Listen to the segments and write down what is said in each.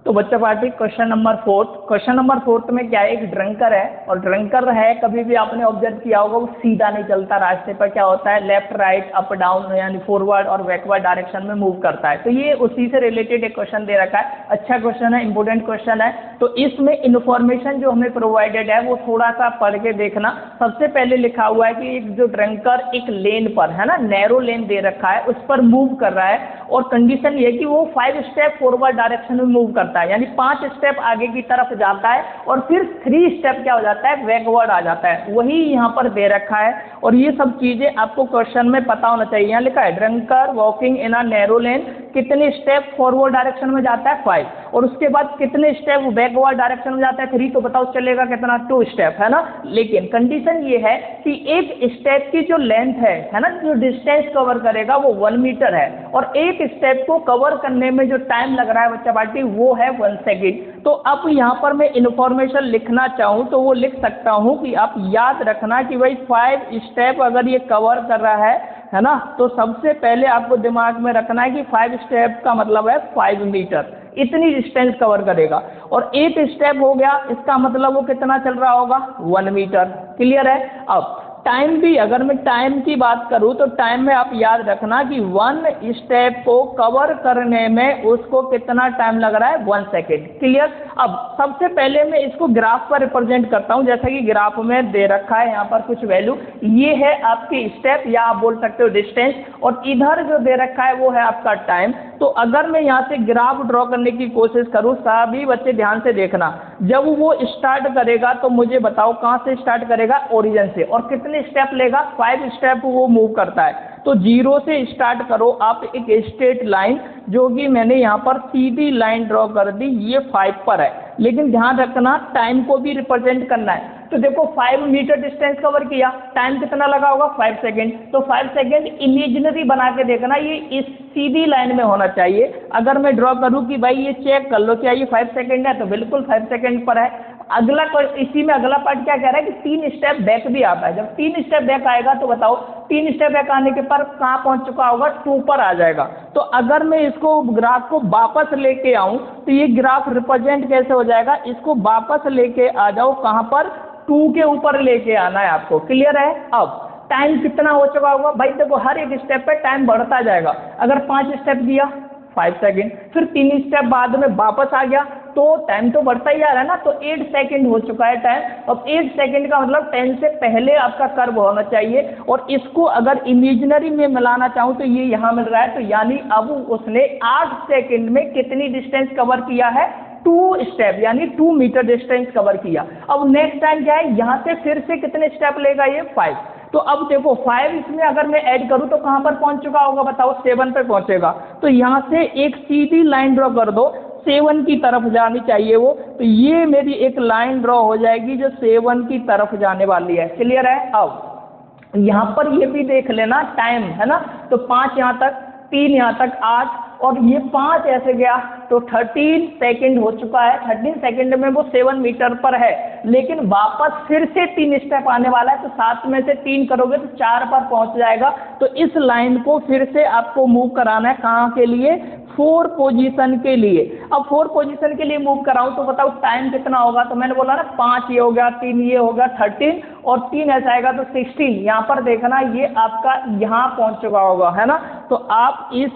तो बच्चा party question number fourth में क्या है, एक ड्रंकर है और ड्रंकर है, कभी भी आपने ऑब्जर्व किया होगा वो सीधा नहीं चलता, रास्ते पर क्या होता है लेफ्ट राइट अप डाउन यानी फॉरवर्ड और बैकवर्ड डायरेक्शन में मूव करता है। तो ये उसी से रिलेटेड एक क्वेश्चन दे रखा है, अच्छा क्वेश्चन है, इंपॉर्टेंट क्वेश्चन है। तो इसमें इन्फॉर्मेशन जो हमें प्रोवाइडेड है वो थोड़ा सा पढ़ के देखना। सबसे पहले लिखा हुआ है कि एक जो ड्रंकर एक लेन पर है ना, नैरो लेन दे रखा है, उस पर मूव कर रहा है और कंडीशन ये कि वो 5 स्टेप फॉरवर्ड डायरेक्शन में मूव करता है, यानी 5 स्टेप आगे की तरफ जाता है और फिर 3 स्टेप क्या हो जाता है बैकवर्ड आ जाता है, वही यहाँ पर दे रखा है। और ये सब चीजें आपको क्वेश्चन में पता होना चाहिए। यहाँ लिखा है drunkard walking in a narrow lane, कितने स्टेप फॉरवर्ड डायरेक्शन में जाता है 5, और उसके बाद कितने स्टेप बैकवर्ड डायरेक्शन में जाता है 3, तो बताओ चलेगा कितना 2 स्टेप है ना। लेकिन कंडीशन ये है कि एक स्टेप की जो लेंथ है ना, जो डिस्टेंस कवर करेगा वो 1 मीटर है, और एक स्टेप को कवर करने में जो टाइम लग रहा है बच्चा पार्टी वो है 1 सेकेंड। तो अब यहाँ पर मैं इन्फॉर्मेशन लिखना चाहूँ तो वो लिख सकता हूँ कि आप याद रखना कि भाई 5 स्टेप अगर ये कवर कर रहा है ना, तो सबसे पहले आपको दिमाग में रखना है कि 5 स्टेप का मतलब है 5 मीटर, इतनी डिस्टेंस कवर करेगा। और 8 स्टेप हो गया, इसका मतलब वो कितना चल रहा होगा 1 मीटर। क्लियर है। अब टाइम भी, अगर मैं टाइम की बात करूं तो टाइम में आप याद रखना कि 1 स्टेप को कवर करने में उसको कितना टाइम लग रहा है 1 सेकेंड। क्लियर। अब सबसे पहले मैं इसको ग्राफ पर रिप्रेजेंट करता हूं, जैसा कि ग्राफ में दे रखा है यहाँ पर कुछ वैल्यू, ये है आपकी स्टेप या आप बोल सकते हो डिस्टेंस, और इधर जो दे रखा है वो है आपका टाइम। तो अगर मैं यहाँ से ग्राफ ड्रॉ करने की कोशिश करूँ, सभी बच्चे ध्यान से देखना, जब वो स्टार्ट करेगा तो मुझे बताओ कहाँ से स्टार्ट करेगा, ओरिजिन से, और कितने स्टेप लेगा 5 स्टेप वो मूव करता है। तो 0 से स्टार्ट करो आप एक स्ट्रेट लाइन, जो कि मैंने यहाँ पर सीधी लाइन ड्रॉ कर दी, ये 5 पर है, लेकिन ध्यान रखना टाइम को भी रिप्रेजेंट करना है। तो देखो 5 मीटर डिस्टेंस कवर किया, टाइम कितना लगा होगा 5 सेकेंड, तो 5 सेकेंड इमेजिनरी बना के देखना, ये इस सीधी लाइन में होना चाहिए। अगर मैं ड्रॉ करूं कि भाई ये चेक कर लो क्या ये 5 सेकेंड है, तो बिल्कुल 5 सेकेंड पर है। अगला इसी में अगला पार्ट क्या कह रहा है कि 3 स्टेप बैक भी आता है। जब 3 स्टेप बैक आएगा तो बताओ 3 स्टेप बैक आने के पर कहाँ पहुंच चुका होगा 2 पर आ जाएगा। तो अगर मैं इसको ग्राफ को वापस लेके आऊं तो ये ग्राफ रिप्रेजेंट कैसे हो जाएगा, इसको वापस लेके आ जाओ, कहाँ पर 2 के ऊपर लेके आना है आपको। क्लियर है। अब टाइम कितना हो चुका होगा भाई, देखो हर एक स्टेप पे टाइम बढ़ता जाएगा। अगर 5 स्टेप दिया 5 सेकेंड, फिर 3 स्टेप बाद में वापस आ गया तो टाइम तो बढ़ता ही जा रहा है ना, तो 8 सेकेंड हो चुका है टाइम। अब 8 सेकेंड का मतलब 10 से पहले आपका कर्व होना चाहिए, और इसको अगर इमेजिनरी में मिलाना चाहूँ तो ये यहाँ मिल रहा है, तो यानी अब उसने 8 सेकेंड में कितनी डिस्टेंस कवर किया है 2 स्टेप, यानी 2 मीटर डिस्टेंस कवर किया। अब नेक्स्ट टाइम क्या है, यहाँ से फिर से कितने स्टेप लेगा ये 5। तो अब देखो 5 इसमें अगर मैं ऐड करूं तो कहां पर पहुंच चुका होगा बताओ 7 पे पहुंचेगा। तो यहां से एक सीधी लाइन ड्रॉ कर दो, 7 की तरफ जानी चाहिए वो, तो ये मेरी एक लाइन ड्रॉ हो जाएगी जो 7 की तरफ जाने वाली है। क्लियर है। अब यहाँ पर ये भी देख लेना टाइम है ना, तो 5 यहाँ तक, 3 यहाँ तक, 8 और ये 5 ऐसे गया, तो 13 सेकेंड हो चुका है। 13 सेकेंड में वो 7 मीटर पर है, लेकिन वापस फिर से 3 स्टेप आने वाला है, तो 7 में से 3 करोगे तो 4 पर पहुंच जाएगा। तो इस लाइन को फिर से आपको मूव कराना है, कहाँ के लिए 4 पोजीशन के लिए। अब 4 पोजीशन के लिए मूव कराऊं तो बताओ टाइम कितना होगा, तो मैंने बोला ना 5 ये हो गया, 3 ये हो गया 13, और 3 ऐसा आएगा तो 16। यहाँ पर देखना ये आपका यहाँ पहुंच चुका होगा है ना, तो आप इस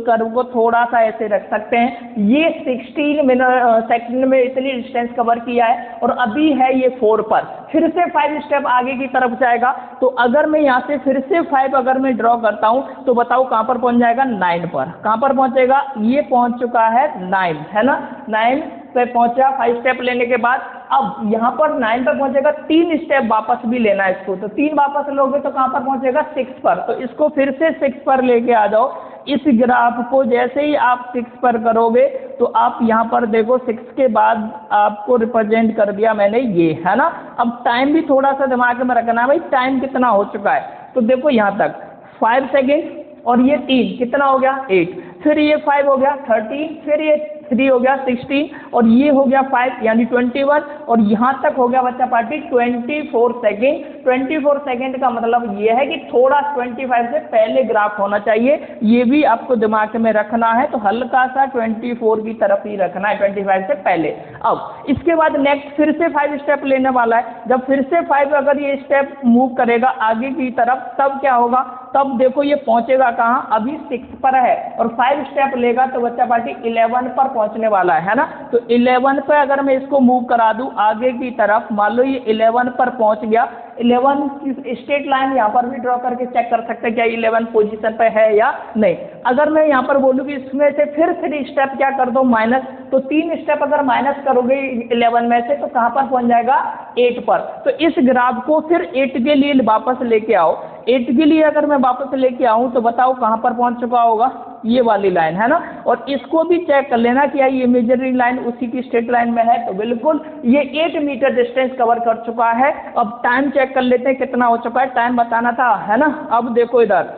कर्व को थोड़ा सा ऐसे रख सकते हैं, ये 16 सेकंड में इतनी डिस्टेंस कवर किया है, और अभी है ये 4 पर, फिर से 5 स्टेप आगे की तरफ जाएगा। तो अगर मैं यहाँ से फिर से 5 अगर मैं ड्रॉ करता हूँ तो बताओ कहाँ पर पहुँच जाएगा 9 पर। कहाँ पर पहुँचेगा, ये पहुँच चुका है 9 है ना, 9 पे पहुँचा 5 स्टेप लेने के बाद। अब यहाँ पर 9 पर पहुँचेगा, 3 स्टेप वापस भी लेना है इसको, तो 3 वापस लोगे तो कहाँ पर पहुँचेगा 6 पर। तो इसको फिर से 6 पर लेके आ जाओ। इस ग्राफ को जैसे ही आप 6 पर करोगे तो आप यहाँ पर देखो 6 के बाद आपको रिप्रेजेंट कर दिया मैंने ये है ना। अब टाइम भी थोड़ा सा दिमाग में रखना है भाई, टाइम कितना हो चुका है, तो देखो यहाँ तक 5 सेकेंड और ये 3 कितना हो गया 8, फिर ये 5 हो गया 13, फिर ये 3 हो गया 16 और ये हो गया 5 यानी 21 और यहाँ तक हो गया बच्चा पार्टी 24 सेकेंड। 24 सेकेंड का मतलब ये है कि थोड़ा 25 से पहले ग्राफ होना चाहिए, ये भी आपको दिमाग में रखना है। तो हल्का सा 24 की तरफ ही रखना है, 25 से पहले। अब इसके बाद नेक्स्ट फिर से 5 स्टेप लेने वाला है। जब फिर से 5 अगर ये स्टेप मूव करेगा आगे की तरफ, तब क्या होगा, तब देखो ये पहुंचेगा कहाँ, अभी 6 पर है और 5 स्टेप लेगा तो बच्चा पार्टी 11 पर पहुंचने वाला है ना। तो 11 पर अगर मैं इसको मूव करा दूं आगे की तरफ, मान लो ये 11 पर पहुंच गया, 11 की स्ट्रेट लाइन यहाँ पर भी ड्रॉ करके चेक कर सकते हैं क्या 11 पोजीशन पे है या नहीं। अगर मैं यहाँ पर बोलूँ कि इसमें से फिर 3 स्टेप क्या कर दो माइनस, तो 3 स्टेप अगर माइनस करोगे 11 में से तो कहाँ पर पहुँच जाएगा 8 पर। तो इस ग्राफ को फिर 8 के लिए वापस लेके आओ। 8 के लिए अगर मैं वापस लेके आऊँ तो बताओ कहाँ पर पहुँच चुका होगा, ये वाली लाइन है ना। और इसको भी चेक कर लेना कि ये इमेजिनरी लाइन उसी की स्ट्रेट लाइन में है, तो बिल्कुल ये 8 मीटर डिस्टेंस कवर कर चुका है। अब टाइम चेक कर लेते हैं कितना हो चुका है, टाइम बताना था है ना। अब देखो इधर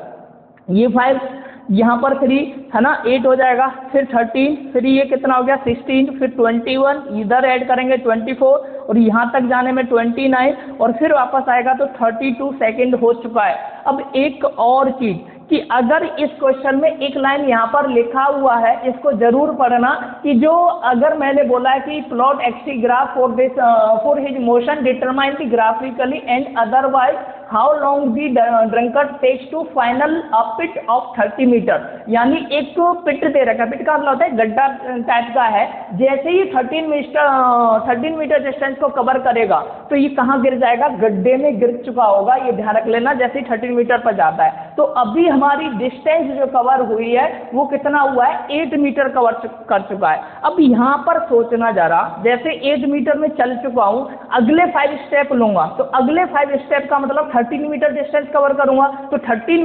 ये 5, यहाँ पर 3 है ना, 8 हो जाएगा, फिर 13, फिर ये कितना हो गया 16, फिर 21, इधर ऐड करेंगे 24 और यहाँ तक जाने में 29 और फिर वापस आएगा तो 32 सेकेंड हो चुका है। अब एक और चीज़ कि अगर इस क्वेश्चन में एक लाइन यहाँ पर लिखा हुआ है, इसको जरूर पढ़ना कि जो अगर मैंने बोला है कि प्लॉट एक्सी graph for his motion determine the graphically and otherwise how long the drunkard takes to final a pit of 30 metre, यानी एक तो पिट दे रखा है, पिट का मतलब होता है गड्ढा टाइप का है। जैसे ही 13 मीटर डिस्टेंस को कवर करेगा तो ये कहाँ गिर जाएगा, गड्ढे में गिर चुका होगा, ये ध्यान रख लेना जैसे ही 13 मीटर पर जाता है। तो अभी हमारी डिस्टेंस जो कवर हुई है वो कितना हुआ है, 8 मीटर कवर कर चुका है। अब यहाँ पर सोचना जरा, जैसे 8 मीटर में चल चुका हूँ, अगले 5 स्टेप लूंगा तो अगले 5 स्टेप का मतलब 13 मीटर डिस्टेंस कवर करूंगा तो 13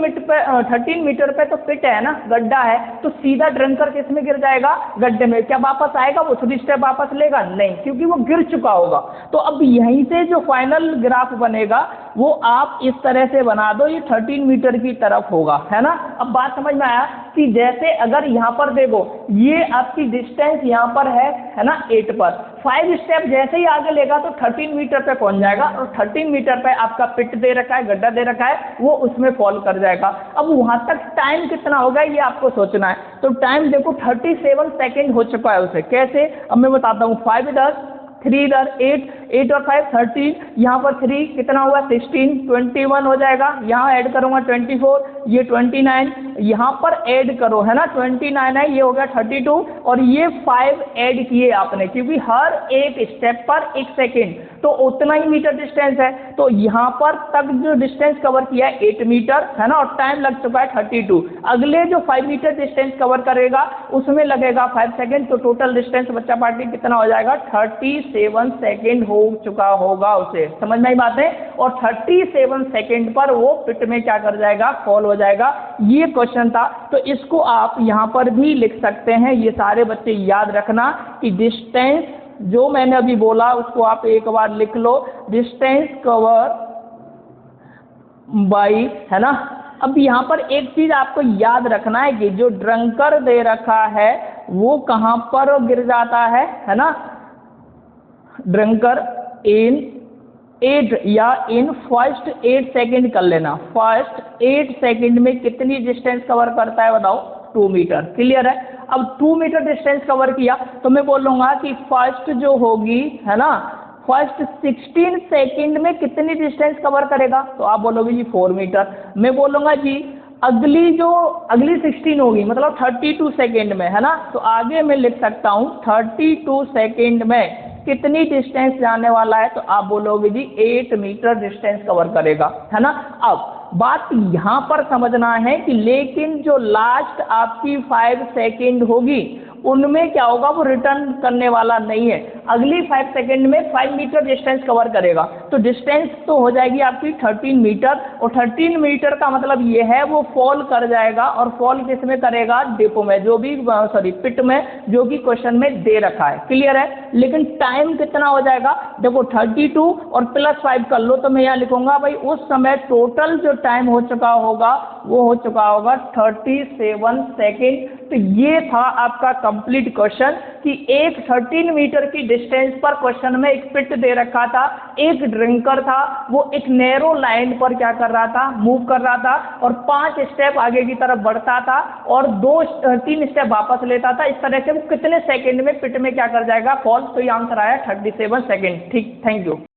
मीटर पे तो पिट है ना, गड्ढा है, तो सीधा ड्रंकर किस में गिर जाएगा, गड्ढे में। क्या वापस आएगा वो 3 स्टेप वापस लेगा, नहीं, क्योंकि वो गिर चुका होगा। तो अब यहीं से जो फाइनल ग्राफ बनेगा वो आप इस तरह से बना दो, ये 13 मीटर की तरफ होगा, है ना। अब बात समझ में आया कि जैसे अगर यहाँ पर देखो ये आपकी डिस्टेंस यहाँ पर है ना 8 पर, 5 स्टेप जैसे ही आगे लेगा तो 13 मीटर पे पहुंच जाएगा और 13 मीटर पे आपका पिट दे रखा है, गड्ढा दे रखा है, वो उसमें फॉल कर जाएगा। अब वहां तक टाइम कितना होगा ये आपको सोचना है। तो टाइम देखो 37 सेकेंड हो चुका है उसे, कैसे, अब मैं बताता हूँ। 5 इधर, 3 इधर, 8 और 5 13, यहाँ पर 3 कितना हुआ 16, 21 हो जाएगा, यहाँ ऐड करूँगा 24, ये 29, यहाँ पर ऐड करो है ना 29 है, ये हो गया 32 और ये 5 ऐड किए आपने, क्योंकि हर एक स्टेप पर 1 सेकेंड, तो उतना ही मीटर डिस्टेंस है। तो यहाँ पर तक जो डिस्टेंस कवर किया है 8 मीटर है ना, और टाइम लग चुका है 32। अगले जो 5 मीटर डिस्टेंस कवर करेगा उसमें लगेगा 5 सेकेंड, तो टोटल डिस्टेंस बच्चा पार्टी कितना हो जाएगा 37 सेकेंड हो चुका होगा उसे, समझ में आई बात है। और 37 सेकेंड पर वो पिट में क्या कर जाएगा, फॉल हो जाएगा। ये क्वेश्चन था, तो इसको आप यहाँ पर भी लिख सकते हैं। ये सारे बच्चे याद रखना कि डिस्टेंस जो मैंने अभी बोला उसको आप एक बार लिख लो, डिस्टेंस कवर बाई, है ना। अब यहाँ पर एक चीज आपको याद रखना है कि जो ड्रंकर दे रखा है वो कहाँ पर गिर जाता है ना, ड्रंकर इन 8 या इन फर्स्ट 8 सेकेंड कर लेना। फर्स्ट 8 सेकेंड में कितनी डिस्टेंस कवर करता है बताओ, 2 मीटर, क्लियर है। अब 2 मीटर डिस्टेंस कवर किया तो मैं बोलूँगा कि फर्स्ट जो होगी है ना, फर्स्ट 16 सेकेंड में कितनी डिस्टेंस कवर करेगा, तो आप बोलोगे जी 4 मीटर। मैं बोलूँगा जी अगली 16 होगी मतलब 32 सेकेंड में, है ना, तो आगे मैं लिख सकता हूँ 32 सेकेंड में कितनी डिस्टेंस जाने वाला है, तो आप बोलोगे जी 8 मीटर डिस्टेंस कवर करेगा, है ना। अब बात यहाँ पर समझना है कि लेकिन जो लास्ट आपकी 5 सेकेंड होगी उनमें क्या होगा, वो रिटर्न करने वाला नहीं है। अगली 5 सेकंड में 5 मीटर डिस्टेंस कवर करेगा। तो डिस्टेंस तो हो जाएगी आपकी 13 मीटर, और 13 मीटर का मतलब ये है वो फॉल कर जाएगा, और फॉल किस में करेगा, डिपो में, जो भी सॉरी पिट में, जो कि क्वेश्चन में दे रखा है। क्लियर है। लेकिन टाइम कितना हो जाएगा, देखो 32 और +5 कर लो, तो मैं यहाँ लिखूंगा भाई उस समय टोटल जो टाइम हो चुका होगा वो हो चुका होगा 37 सेकेंड। तो ये था आपका कंप्लीट क्वेश्चन कि एक 13 मीटर की डिस्टेंस पर क्वेश्चन में एक पिट दे रखा था, एक ड्रिंकर था, वो एक नैरो लाइन पर क्या कर रहा था, मूव कर रहा था, और 5 स्टेप आगे की तरफ बढ़ता था और 3 स्टेप वापस लेता था। इस तरह से वो कितने सेकंड में पिट में क्या कर जाएगा, फॉल। तो ये आंसर आया 37 सेकंड। ठीक, थैंक यू।